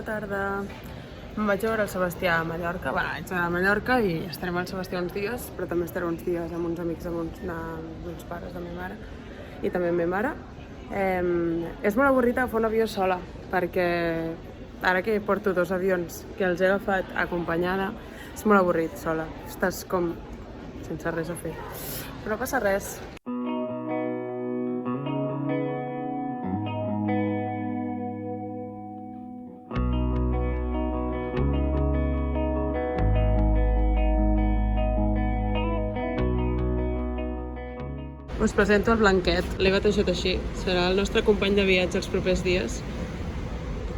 tarda. Em vaig a veure el Sebastià a Mallorca. Bueno, vaig a Mallorca i estarem al Sebastià uns dies, però també estaré uns dies amb uns amics d'uns pares de ma mare i també amb ma mare. És molt avorrit agafar un avió sola, perquè ara que porto 2 avions que els he agafat acompanyada, és molt avorrit sola. Estàs com sense res a fer. Però no passa res. Us presento el Blanquet, l'he batejat així. Serà el nostre company de viatge els propers dies.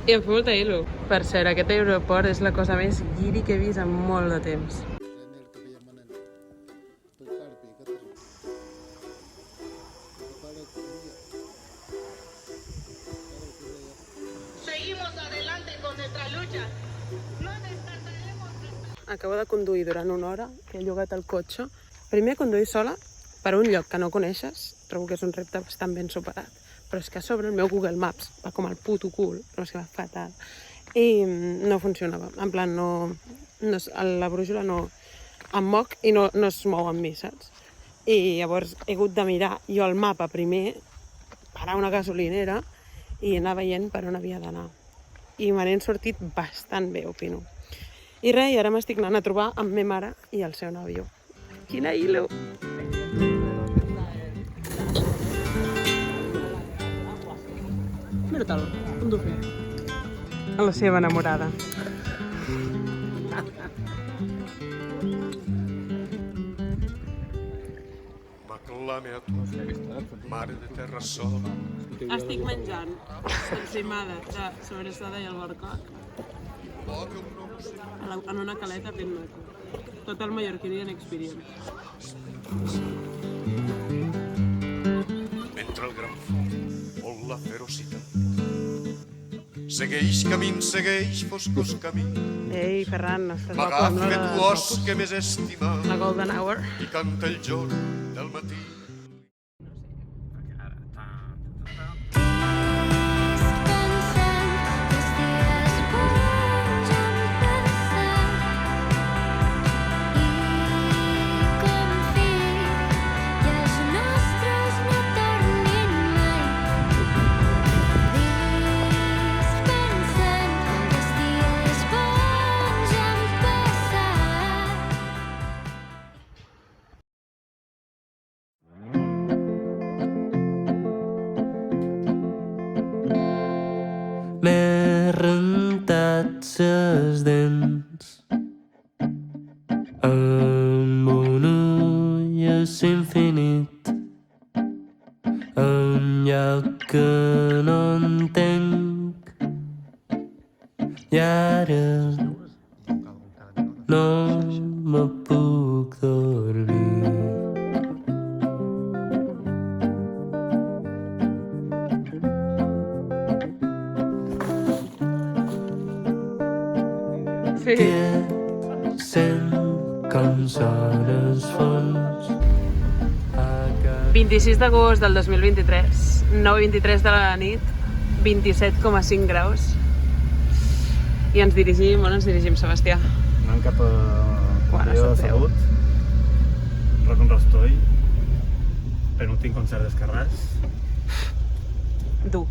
I em fa molta il·lu. Per cert, aquest aeroport és la cosa més guiri que he vist en molt de temps. Acabo de conduir durant 1 hora, que he llogat el cotxe. Primer conduir sola per un lloc que no coneixes, trobo que és un repte bastant ben superat, però és que a sobre el meu Google Maps va com el puto cul, no és que va fatal, i no funcionava, en plan, la brújula no em moc i no es mou amb mi, saps? I llavors he hagut de mirar jo el mapa primer, parar una gasolinera i anar veient per on havia d'anar. I me n'he sortit bastant bé, opino. I res, i ara m'estic anant a trobar amb ma mare i el seu nòvio. Quina il·lu! Mira-te'l, un dofí. A la seva enamorada. M'aclame a tu, mare de terra sola. Estic menjant encimada de sobressada i albercoc en una caleta ben maca. Total Mallorquinian experience. Mentre el gran foc vol la ferocitat segueix camins, segueix foscos camins. Ei, Ferran, estàs guapo amb M'agafa l'hora tu os que més estimat la Golden Hour. i canta el jorn del matí. M'he rentat ses dents amb un ull és infinit, un lloc que no entenc, i ara no me puc dormir. Sí. Sent com són els fons. 26 d'agost del 2023, 9:23 de la nit, 27,5 graus. I ens dirigim, Sebastià? Anant cap a Quan Rio de sap greu. Salut, Rock en Rostoll, penúltim concert d'Escarràs. Dur.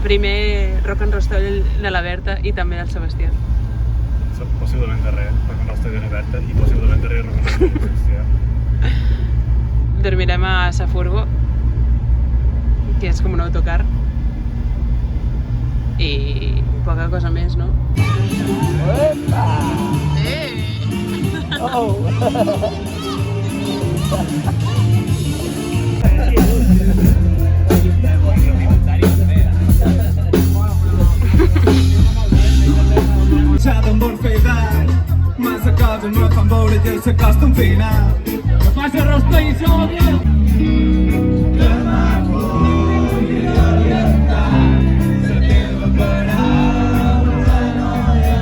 Primer Rock en Rostoll de la Berta i també del Sebastià. Possiblement darrer, Rock en Rostoll de la Berta, i possiblement darrer Rock en Rostoll de Sebastià. Dormirem a Safurgo, que és com un autocar. I poca cosa més, no? Epa! Oh! D'on fer dany, massa coses me fan veure que s'acosta un final. Que passa Rostoll i Sòvia! Demà vull orientar la teva paraula, noia.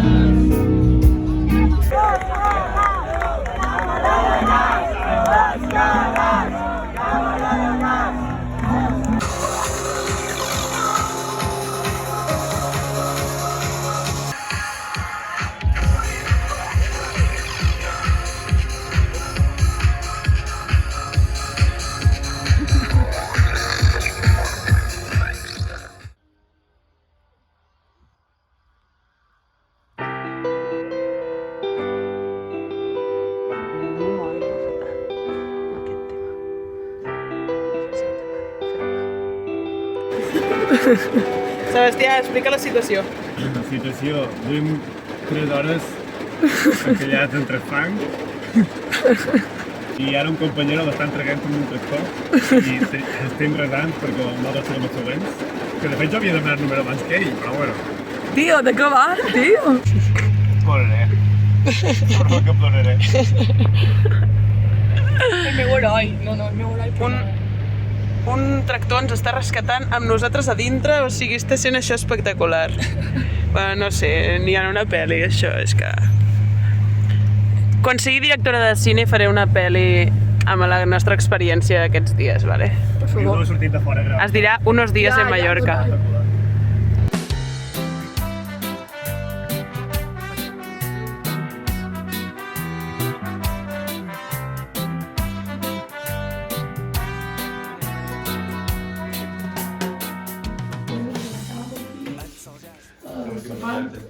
Sebastià, explica la situació. La situació, duim 3 hores encallats entre fang i ara un companyero l'estan tragant amb un tractor i estem resant perquè nosaltres serem els següents, que de fet jo havia demanat número abans que ell, però bueno. Tío, ¿de qué vas, tío? Ploraré. Segur que ploraré. El meu heroi. No, el meu heroi. Un tractor ens està rescatant amb nosaltres a dintre, o sigui, està sent això espectacular. Bueno, no sé, n'hi ha una pel·li, això, és que... Quan sigui directora de cine faré una pel·li amb la nostra experiència d'aquests dies, vale? Jo no he sortit de fora. Es dirà Unos días en Mallorca.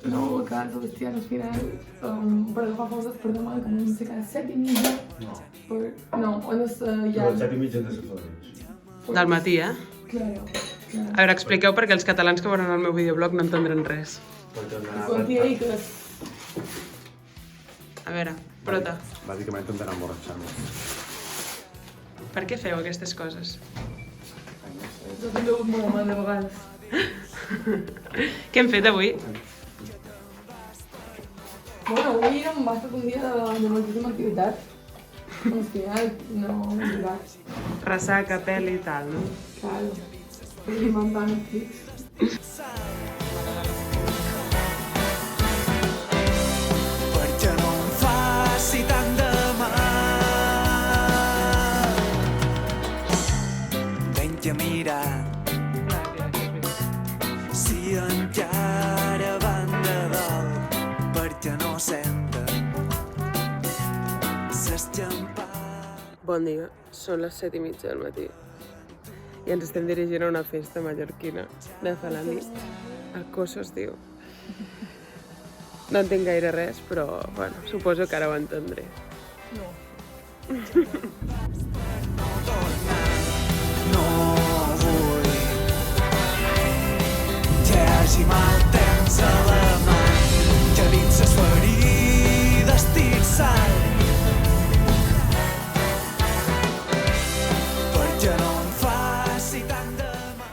No, a casa, Sebastián, al final, per agafar coses per demà, que no sé què, 7:30. No, on és ja... No, 7:30 de Safareig. Del matí, eh? Claro. A veure, expliqueu perquè els catalans que veuran el meu videoblog no entendran res. Conti ahí que és... A veure, prota, Bàsicament hem d'anar emborratxant-nos. per què feu aquestes coses? Jo també ho veig molt mal de vegades. Què hem fet avui? Bueno, avui va estar un dia de moltíssima activitat. Al final no hem arribat. Ressaca, pel·li i tal, no? Claro. Alimentant Netflix. perquè no em faci tant de mal. Venc a mirar si encara van de dalt perquè no senten s'escampar. Bon dia, són les 7:30 del matí i ens estem dirigint a una festa mallorquina de fa la nit. El Coso es diu. No entenc gaire res, però bueno, suposo que ara ho entendré. No vull que hi hagi mal temps a la mà, que dins ses ferides estic sal, perquè no em faci tant de mal.